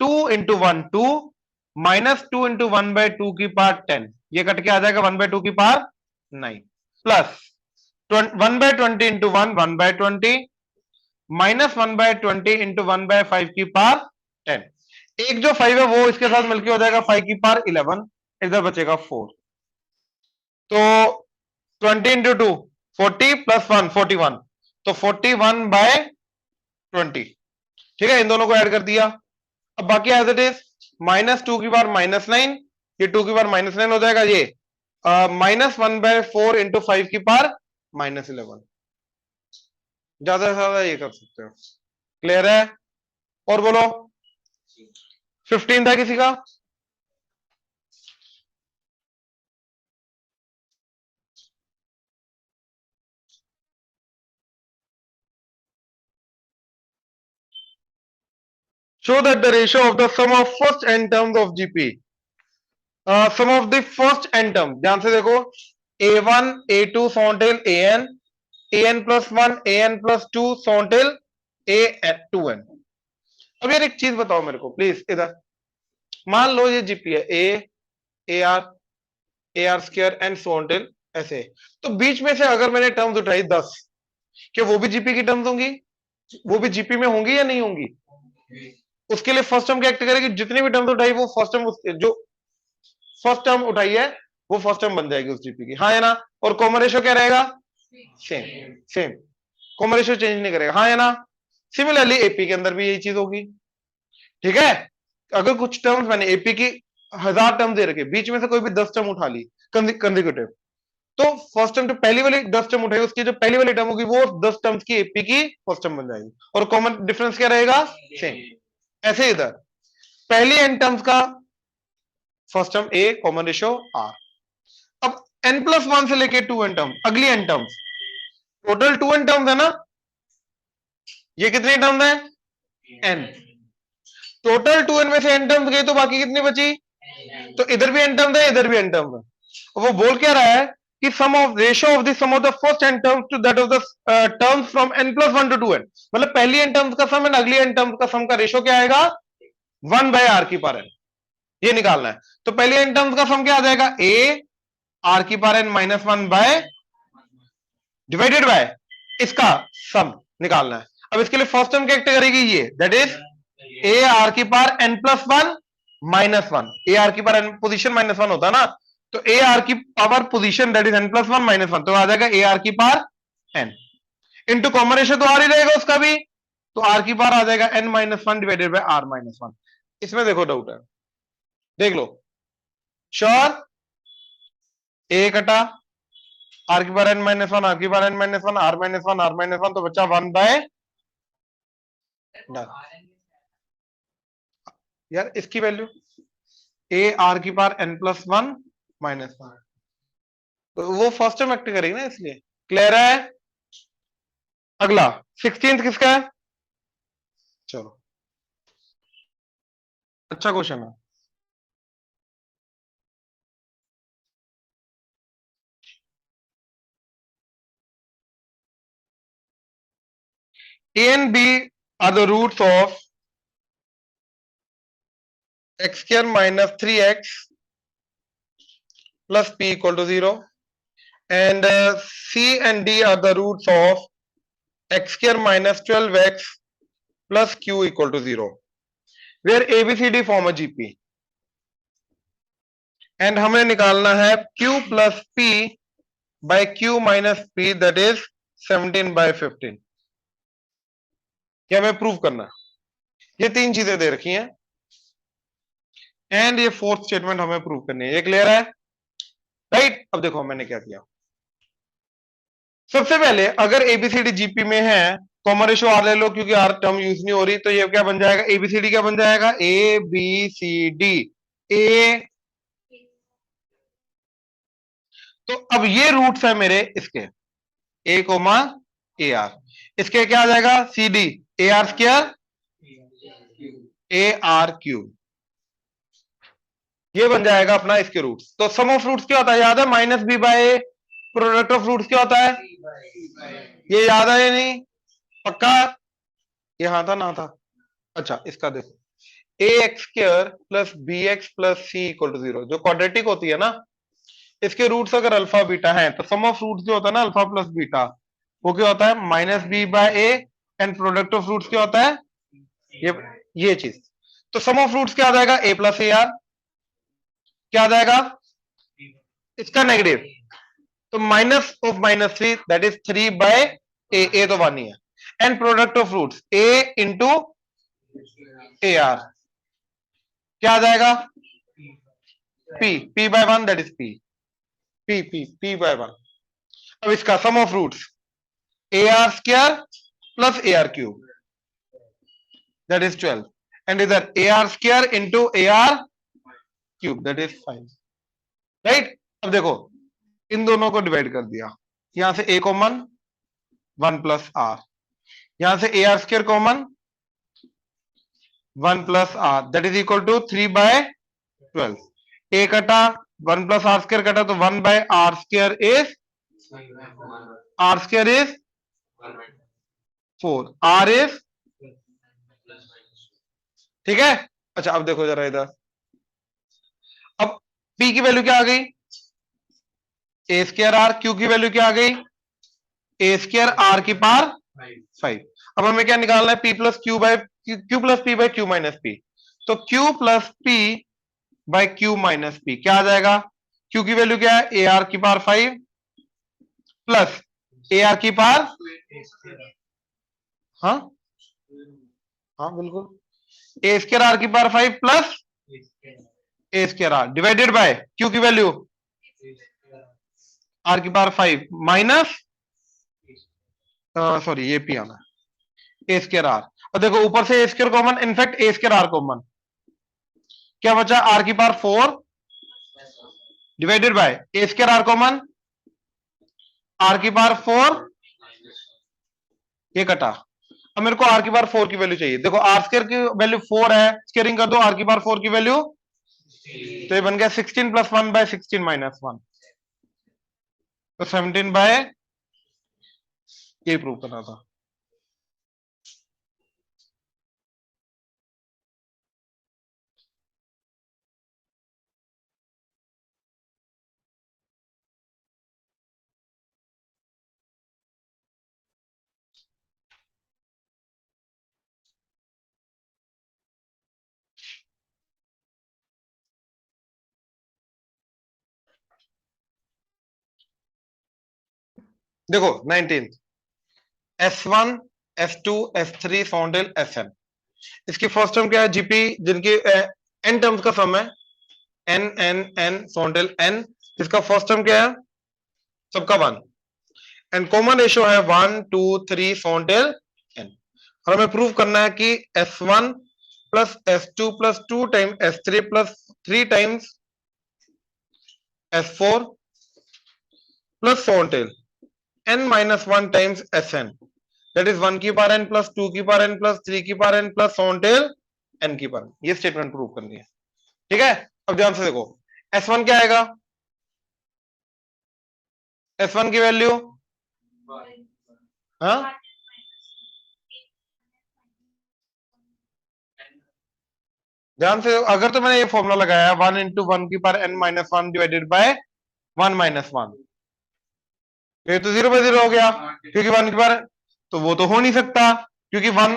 A: 2 इंटू 1 2, -2 इंटू 1/2 की पावर 10, ये कट के आ जाएगा 1/2 की पावर 9, प्लस 1/20 इंटू 1 1/20, -1/20 इंटू 1/5 की पावर 10, एक जो 5 है वो इसके साथ मिलकर हो जाएगा 5 की पावर 11, इधर बचेगा 4, तो 20 इंटू 2 40 प्लस 1 41, तो 41/20, ठीक है, इन दोनों को ऐड कर दिया, अब बाकी एज इट इज, -2 की पावर -9, ये 2 की पावर -9 हो जाएगा, ये -1/4 इंटू 5 की पावर -11, ज्यादा से ज्यादा ये कर सकते हो, क्लियर है, और बोलो 15 था किसी का, show that the ratio of the sum of first n terms of GP, sum of the first n term, ध्यान से देखो, a1 a2 so on till an plus 1 an plus 2 so on till a2n। अब यार एक चीज बताओ मेरे को प्लीज, इधर मान लो ये जीपी है ए आर स्क्वायर एंड सॉन्टेल ऐसे, तो बीच में से अगर मैंने टर्म्स उठाई 10, क्या वो भी जीपी की टर्म्स होंगी, वो भी जीपी में होंगी या नहीं होंगी, उसके लिए फर्स्ट टर्म क्या एक्ट करेगी, जितनी भी टर्म्स उठाई वो फर्स्ट टर्म, जो फर्स्ट टर्म उठाई है वो फर्स्ट टर्म बन जाएगी उस जीपी की, हाँ है ना, और कॉमन रेशियो क्या रहेगा, same same, common ratio change नहीं करेगा, हाँ है ना, सिमिलरली एपी के अंदर भी यही चीज होगी, ठीक है, अगर कुछ टर्म्स मैंने एपी की 1000 टर्म दे रखे, बीच में से कोई भी 10 टर्म उठा ली कंसेक्यूटिव, तो फर्स्ट टर्म जो पहली वाली 10 टर्म उठाई उसकी जो पहली वाली टर्म होगी वो 10 टर्म्स की एपी की फर्स्ट टर्म बन जाएगी, और कॉमन डिफरेंस क्या रहेगा, सेम, ऐसे इधर पहली एन टर्म्स का first term A, common ratio R, अब n+1 से लेके 2n टर्म, अगली n terms, total 2n terms है ना, ये कितनी टर्म्स है n, टोटल 2n में से n टर्म्स गई तो बाकी कितनी बची, तो इधर भी n टर्म्स है, इधर भी n टर्म्स है, वो बोल क्या रहा है कि sum of ratio of the sum of the first n terms to that of the terms from n+1 to 2n, मतलब पहली n टर्म्स का सम एंड अगली n टर्म्स का सम का रेशियो क्या आएगा 1/r की पावर n, ये निकालना है, तो पहली n टर्म्स का सम क्या आ जाएगा a r की power n -1 by divided by इसका सम निकालना है, अब इसके लिए फर्स्ट टर्म क्या एक्ट करेगी, ये दैट इज ए आर की पावर n+1 -1, ए आर की पावर n पोजीशन -1 होता है ना, तो ए आर की power position that is n+1 -1, तो आ जाएगा ए आर की power n into common ratio तो आर ही रहेगा उसका भी, तो आर की पावर आ जाएगा n-1 डिवाइडेड बाय r-1, इसमें देखो डाउट है, देख लो, श्योर, ए कटा, आर की पावर n-1, आर की पावर n-1, r-1, तो बच्चा 1/, यार इसकी वैल्यू ए आर की पावर n+1 -1, तो वो फर्स्ट टर्म एक्ट करेगी ना, इसलिए क्लियर है, अगला 16th किसका है, चलो अच्छा क्वेश्चन है, a and b are the roots of x² minus 3x plus p equal to 0, and c and d are the roots of x² minus 12x plus q equal to 0, where abcd form a gp, and हमें निकालना है q plus p by q minus p, that is 17/15, ये हमें प्रूव करना है, ये तीन चीजें दे रखी हैं, एंड ये फोर्थ स्टेटमेंट हमें प्रूव करनी है। ये क्लियर है? राइट। अब देखो मैंने क्या किया। सबसे पहले अगर एबीसीडी जीपी में है, कॉमन रेशियो आर ले लो क्योंकि आर टर्म यूज नहीं हो रही, तो ये क्या बन जाएगा, एबीसीडी क्या बन जाएगा, ए बी सी डी ए। तो अब ये रूट्स है मेरे इसके, ए कोमा ए आर, इसके क्या आ जाएगा, C D A R square A R cube, ये बन जाएगा अपना इसके रूट्स। तो सम ऑफ रूट्स क्या होता है, याद है, minus B by A. Product of roots क्या होता है, ये याद है या नहीं, पक्का? यहां था ना था? अच्छा इसका देखो, A X square plus B X plus C equal to 0, जो क्वाड्रेटिक होती है ना, इसके रूट्स अगर अल्फा बीटा है, तो सम ऑफ रूट्स जो होता है ना अल्फा प्लस बीटा, वो क्या होता है, minus B by A. And product of roots क्या होता है, ये चीज। तो सम ऑफ रूट्स क्या आ जाएगा, ए प्लस ए आर, क्या आ जाएगा इसका नेगेटिव, तो minus of -3 that is 3 by A तो 1 ही है। And product of roots A into A R, क्या आ जाएगा, P by 1 that is P by 1। अब इसका sum of roots A R square plus A R cube that is 12, and इधर A R square into A R cube that is 5। Right. अब देखो इन दोनों को डिवाइड कर दिया, यहां से ए कॉमन 1 प्लस आर, यहां से A R square common 1 plus R that is equal to 3 by 12। A कटा 1 प्लस आर स्क्र कटा, तो 1 by R square is, R square is 4, R is, ठीक है। अच्छा अब देखो जरा इधर, अब पी की वैल्यू क्या आ गई, ए स्क्र आर, क्यू की वैल्यू क्या आ गई, ए स्क्र आर की पावर 5। अब हमें क्या निकालना है, P plus Q by Q plus P by Q minus P. तो Q plus P by Q minus P क्या आ जाएगा, क्यू की वैल्यू क्या है, ए आर की पावर 5 प्लस ए आर की पावर, हाँ हाँ बिल्कुल, ए स्क्र आर की power 5 plus A square R divided by Q की वैल्यू आर की पावर 5 माइनस, सॉरी ये पी आना, ए स्क्र आर। और देखो ऊपर से A square common, in fact A square R common, क्या बचा, आर की power 4 divided by A square R common, R की पावर 4, ये कटा। अब मेरे को आर की पावर 4 की वैल्यू चाहिए। देखो आर स्क्र की वैल्यू 4 है, स्क्वेयरिंग कर दो, आर की पावर 4 की वैल्यू, तो ये बन गया 16 प्लस 1 बाय 16 माइनस 1, तो 17 बाय, ये प्रूव करना था। देखो 19 S1 S2 S3 सॉन्डेल Sn, इसकी फर्स्ट टर्म क्या है, जीपी, जिनकी एन टर्म्स का सम है, एन एन एन सॉन्डेल एन, जिसका फर्स्ट टर्म क्या है, सबका 1, एंड कॉमन रेशियो है 1 2 3 सॉन्डेल एन। और हमें प्रूव करना है कि S1 plus S2 plus 2 time S3 plus 3 times S4 plus so on till n minus 1 times Sn, that is 1 की पावर n प्लस 2 की पावर n प्लस 3 की पावर n प्लस सॉन्टेल n की पावर। ये स्टेटमेंट प्रूव करनी है, ठीक है। अब ध्यान से देखो, S1 क्या आएगा, S1 की वैल्यू, हाँ ध्यान से, अगर तो मैंने ये फॉर्मूला लगाया 1 इंटू 1 की power n minus 1 divided bye 1 minus 1, ये तो 0 बाय 0 हो गया, क्योंकि 1 की पावर, तो वो तो हो नहीं सकता क्योंकि 1,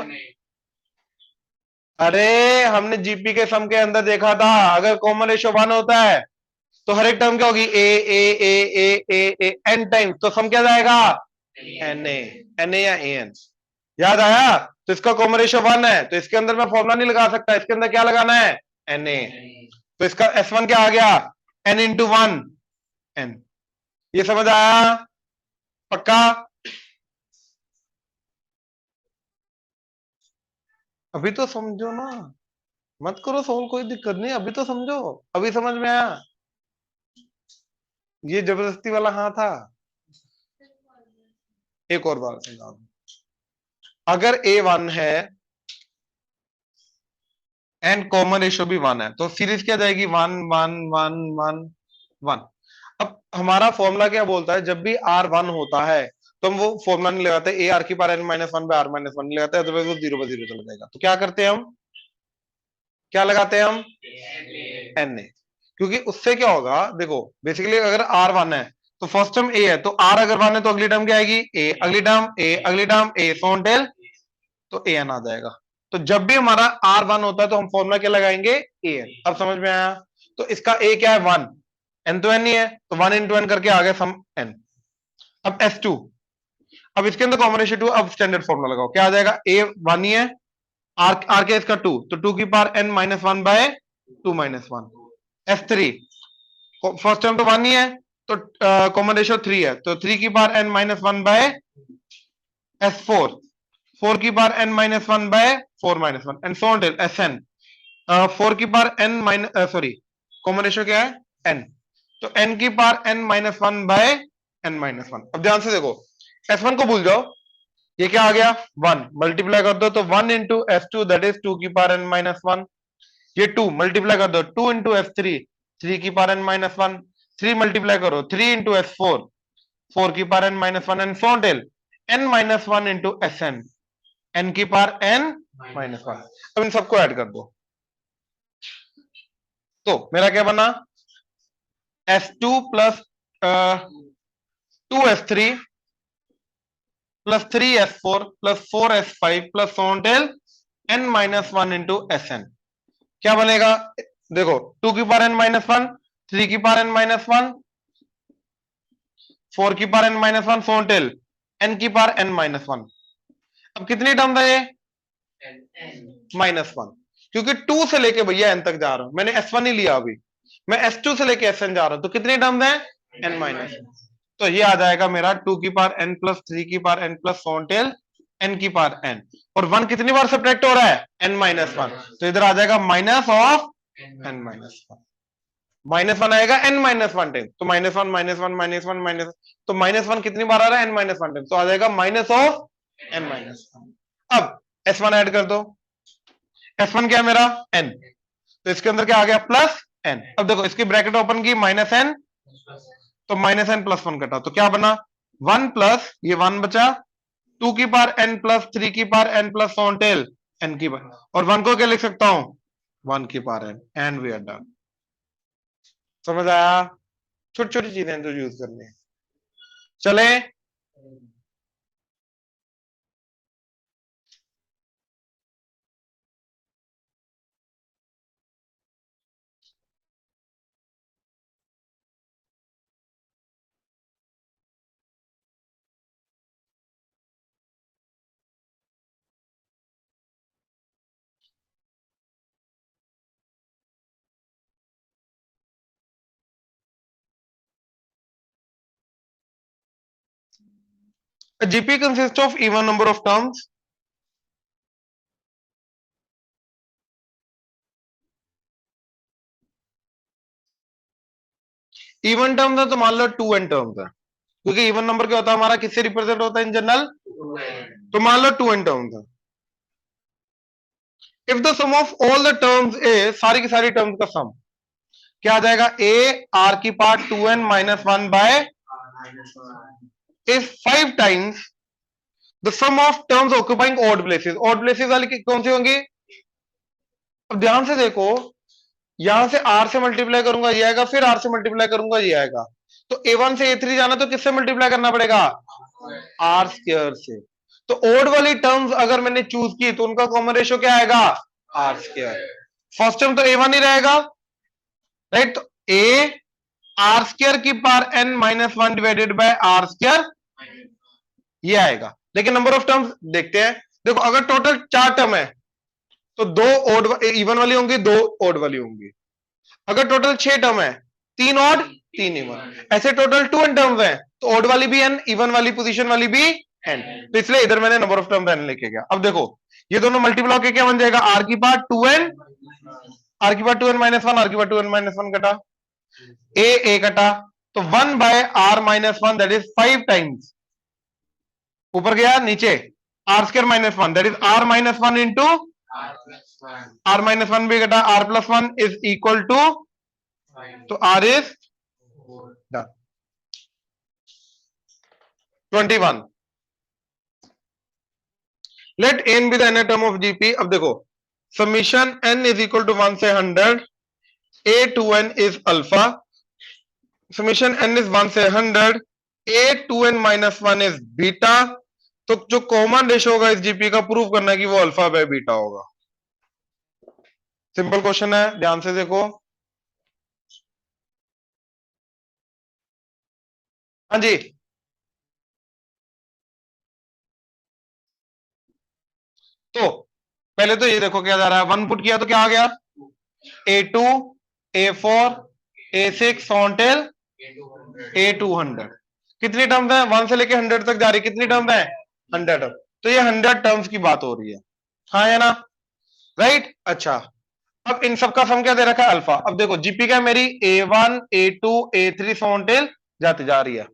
A: अरे हमने जीपी के सम के अंदर देखा था, अगर कॉमन रेशियो 1 होता है तो हर एक टर्म क्या होगी, ए एन टाइम्स, तो सम क्या जाएगा, एन ए या ए एन, याद आया। तो इसका कॉमन रेशियो 1 है, तो इसके अंदर मैं फॉर्मूला नहीं लगा सकता, इसके अंदर क्या लगाना है, एन ए। तो इसका S1 क्या आ गया, n इंटू वन n। ये समझ आया? पक्का? अभी तो समझो ना, मत करो सोल्व, कोई दिक्कत नहीं, अभी तो समझो, अभी समझ में आया? ये जबरदस्ती वाला हाँ था। एक और बार समझा दूं। अगर A1 है एंड कॉमन रेशियो भी 1 है, तो सीरीज क्या जाएगी, 1 1 1 1 1। अब हमारा फॉर्मूला क्या बोलता है, जब भी R1 होता है तो हम वो फॉर्मूला नहीं लगाते, ए आर की power n minus one by R minus one लगाते हैं, अदरवाइज वो जीरो बाय जीरो चला जाएगा। तो क्या करते हैं हम, क्या लगाते हैं हम, एन ए। क्योंकि उससे क्या होगा, देखो बेसिकली अगर आर वन है तो फर्स्ट टर्म ए है, तो आर अगर वन है तो अगली टर्म क्या आएगी, ए, अगली टर्म ए, अगली टर्म ए, सोन टेल, तो ए एन आ जाएगा। तो जब भी हमारा आर वन होता है तो हम फॉर्मूला क्या लगाएंगे, ए एन। अब समझ में आया? तो इसका ए क्या है, वन, एन तो एन ही है, तो वन इंटू एन करके आ गया सम एन। अब एस टू, अब इसके अंदर कॉम्बिनेशन टू, अब स्टैंडर्ड फॉर्मूला लगाओ, क्या आ जाएगा, ए वन ही है, आर आर के इसका टू, तो टू की power N minus one by two minus one. S three, first term तो वन ही है, तो कॉमन रेशियो थ्री है, तो थ्री की power N minus one by S four, four की power N minus one by four minus one, and so on till S N, four की power N minus sorry common ratio क्या है, एन, तो एन की power N minus one bye N minus one. अब ध्यान से देखो, एस वन को भूल जाओ, ये क्या आ गया, वन, मल्टीप्लाई कर दो तो one into S two that is two की पावर एन माइनस वन, ये टू मल्टीप्लाई कर दो, two into S three, three की power N minus one, three multiply करो, three into S four, four की power N minus one, and so on till N minus one into S N, N की पावर एन माइनस वन। अब इन सबको ऐड कर दो, तो मेरा क्या बना, S two plus two S three plus three S four plus four S five plus so on till N minus one into S N. क्या बनेगा, देखो टू की power N minus one, three की power N minus one, four की power N minus one, so till N की पावर एन माइनस वन। अब कितनी टर्म है ये, माइनस वन, क्योंकि टू से लेके भैया एन तक जा रहा हूं, मैंने एस वन ही लिया अभी, मैं एस टू से लेके एस एन जा रहा हूं, तो कितनी टर्म है, एन माइनस। तो ये आ जाएगा मेरा टू की पावर एन प्लस थ्री की power N plus so till N की पावर एन, और वन कितनी बार सब्ट्रैक्ट हो रहा है, एन माइनस वन, तो इधर आ जाएगा minus of N minus one, minus one आएगा एन माइनस वन टाइम, तो minus one minus one minus one minus, तो माइनस वन कितनी बार आ रहा है, एन माइनस वन टाइम, तो आ जाएगा minus of N minus one. अब एस वन ऐड कर दो, एस वन क्या है मेरा, एन, तो इसके अंदर क्या आ गया, प्लस एन। अब देखो इसकी ब्रैकेट ओपन की, माइनस एन, तो माइनस एन प्लस वन कटा, तो क्या बना, वन प्लस ये वन बचा, टू की पावर एन प्लस थ्री की power N plus until N की पावर, और वन को क्या लिख सकता हूं, वन की power N, and we are done. समझ आया? छोटी छोटी चीजें जो यूज करनी है। चले, a GP consists of even number of terms. Even terms है तो मान लो टू एन टर्म्स है, क्योंकि इवन नंबर क्या होता है हमारा, किससे रिप्रेजेंट होता है इन जनरल, तो मान लो टू एन टर्म्स है। If the sum of all the terms A, सारी की सारी टर्म्स का सम क्या आ जाएगा, ए आर की power two N minus one by is five times the sum of terms occupying odd places. Odd places वाली कौन सी होंगी, अब ध्यान से देखो, यहां से आर से मल्टीप्लाई करूंगा ये आएगा, फिर आर से मल्टीप्लाई करूंगा ये आएगा, तो ए वन से ए थ्री जाना तो किससे मल्टीप्लाई करना पड़ेगा, आर स्क्वायर से। तो ओड वाली टर्म्स अगर मैंने चूज की तो उनका कॉमन रेशियो क्या आएगा, आर स्क्वायर। फर्स्ट टर्म तो ए वन ही रहेगा, राइट, तो ए आर स्क्वायर की power N minus one divided by R square, ये आएगा। लेकिन नंबर ऑफ टर्म्स देखते हैं, देखो अगर टोटल चार टर्म है तो दो ओड इवन वाली होंगी, दो ओड वाली होंगी। अगर टोटल 6 टर्म है, 3 ऑड 3 इवन, ऐसे टोटल 2 एन टर्म्स हैं, तो ऑड वाली भी एन, इवन वाली पोजीशन वाली भी एन, तो इसलिए इधर मैंने नंबर ऑफ टर्म्स एन लेके गया। अब देखो ये दोनों मल्टीप्लाई होके क्या बन जाएगा, आर की पावर 2n, आर की पावर 2n माइनस 1, आर की पावर 2n माइनस 1 कटा, ए कटा, तो 1 by R minus 1 that is 5 times, ऊपर गया नीचे R square minus 1 that is R minus 1 into R minus 1 भी कटा, R plus 1 is equal to, तो R is done 21। Let N be the nth term of GP. अब देखो summation N is equal to 1 से 100, A two N is alpha, summation N is 1 से 100, A two N minus 1 is beta, तो जो कॉमन रेशो होगा इस जीपी का, प्रूव करना है कि वो अल्फा बाय बीटा होगा। सिंपल क्वेश्चन है, ध्यान से देखो। हाँ जी, तो पहले तो ये देखो क्या जा रहा है, 1 पुट किया तो क्या आ गया, A2, A4, A6 ऑनटेल A200। कितनी टर्म्स है, 1 से लेके 100 तक जा रही, कितनी टर्म्स है, 100 टर्म, तो ये 100 टर्म्स की बात हो रही है, हाँ या ना, राइट। अच्छा, अब इन सबका सम क्या दे रखा है, अल्फा। अब देखो जीपी क्या मेरी, A1, A2, A3 ऑनटेल जाती जा रही है।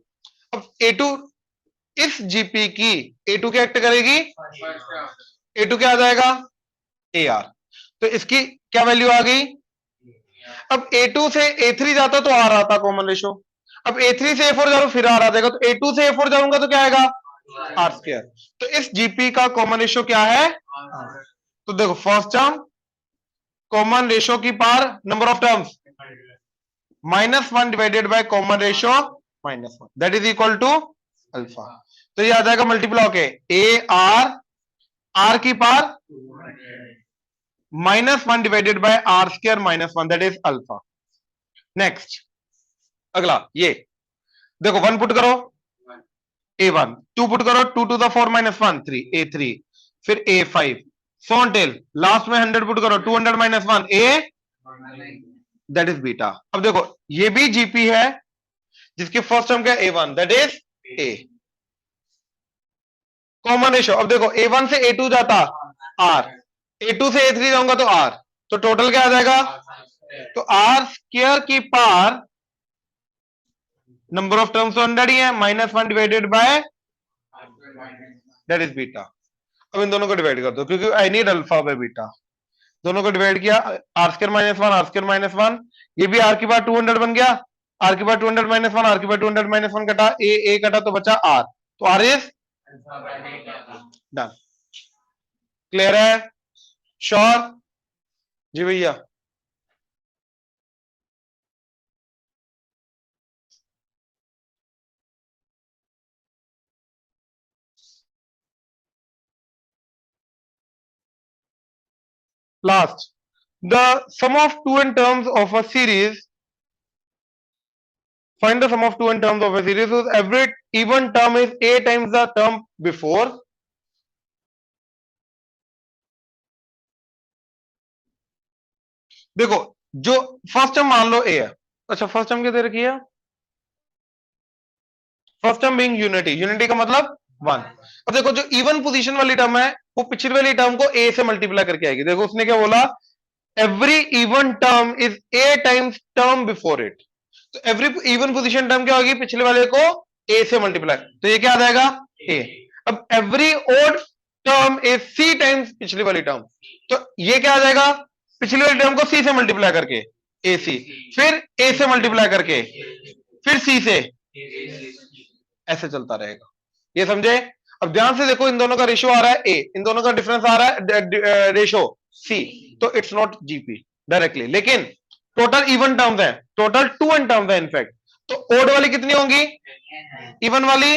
A: अब A2, इस जीपी की A2 क्या एक्ट करेगी, A2 क्या आ जाएगा, AR, तो इसकी क्या वैल्यू आ गई। अब A2 से A3 जाता तो आर आता कॉमन रेशो, अब A3 से A4 जा रहा फिर आर आ जाएगा, तो A2 से A4 जाऊंगा तो क्या आएगा, आर स्क्वायर। तो इस जीपी का कॉमन रेशो क्या है, तो देखो फर्स्ट टर्म कॉमन रेशो की power number of terms -1 divided by common ratio -1 that is equal to alpha, तो ये आ जाएगा मल्टीप्लाई होके ए आर, आर की power -1 divided by R square -1 that is alpha. Next अगला ये देखो 1 पुट करो A1, 2 पुट करो 2 टू द 4 -1 3, A3, फिर A5 सॉन टेल, लास्ट में 100 पुट करो 200 -1 A दैट इज बीटा। अब देखो ये भी जीपी है जिसकी फर्स्ट टर्म क्या है A1 that is A, common ratio. अब देखो A1 से A2 जाता R, A2 से A3 जाऊंगा तो R, तो टोटल क्या आ जाएगा, तो R स्क्वायर की पावर नंबर ऑफ टर्म्स तो 100 ही है, -1 divided by that is beta. अब इन दोनों को डिवाइड कर दो क्योंकि I need alpha by beta, दोनों को डिवाइड किया, आर स्क्वायर -1 आर स्क्वायर -1, ये भी आर की पावर 200 बन गया, आर की पावर 200 -1 आर की पावर 200 -1 कटा, ए कटा तो बचा आर, तो आर इज डन। क्लियर है, श्योर जी भैया। Last, the sum of two n terms of a series, find the sum of two n terms of a series whose every even term is a times the term before। देखो जो फर्स्ट टर्म मान लो ए है, अच्छा फर्स्ट टर्म क्या दे रखी है, first term being unity, unity का मतलब 1। अब देखो जो इवन पोजीशन वाली टर्म है वो पिछली वाली टर्म को ए से मल्टीप्लाई करके आएगी, देखो उसने क्या बोला, every even term is a times term before it, तो एवरी इवन पोजीशन टर्म क्या होगी, पिछले वाले को ए से मल्टीप्लाई, तो ये क्या आ जाएगा ए। अब every odd term is C times पिछली वाली टर्म, तो ये क्या आ जाएगा, पिछली वाली टर्म को सी से मल्टीप्लाई करके ए सी, फिर ए से मल्टीप्लाई करके फिर सी से, ऐसे चलता रहेगा, ये समझे। अब ध्यान से देखो इन दोनों का रेशो आ रहा है ए, इन दोनों का डिफरेंस आ रहा है रेशो सी, तो इट्स नॉट जीपी डायरेक्टली, लेकिन टोटल इवन टर्म्स है, टोटल 2n टर्म्स है इनफैक्ट, तो ओड वाली कितनी होंगी, इवन वाली,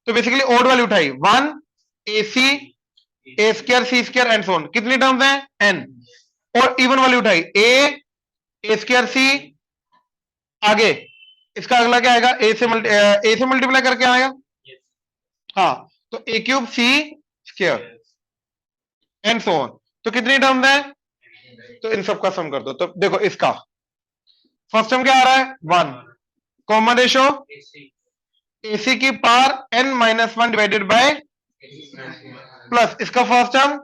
A: तो बेसिकली ओड वाली उठाई 1 A C, A square C square and so on, कितनी टर्म्स हैं n, और इवन वाली उठाई ए स्क्वायर सी, आगे इसका अगला क्या आएगा, ए से मल्टीप्लाई करके आएगा, हाँ, तो A cube C square and so on, तो कितनी टर्म्स है, तो इन सब का सम कर दो, तो देखो इसका फर्स्ट टर्म क्या आ रहा है 1, कॉमन रेशो AC की power n minus 1 divided by plus इसका first term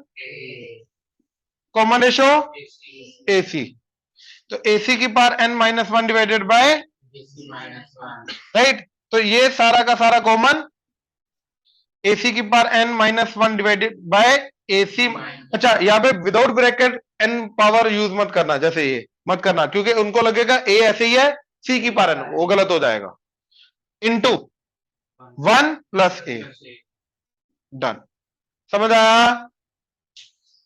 A: common ratio AC, तो AC की power n minus 1 divided by right, तो ये सारा का सारा कॉमन AC की power n minus 1 divided by AC। अच्छा यहाँ पे without bracket n power use मत करना, जैसे ये मत करना क्योंकि उनको लगेगा A ऐसे ही है C की पावर n, वो गलत हो जाएगा, इनटू 1 प्लस A, डन, समझ आया।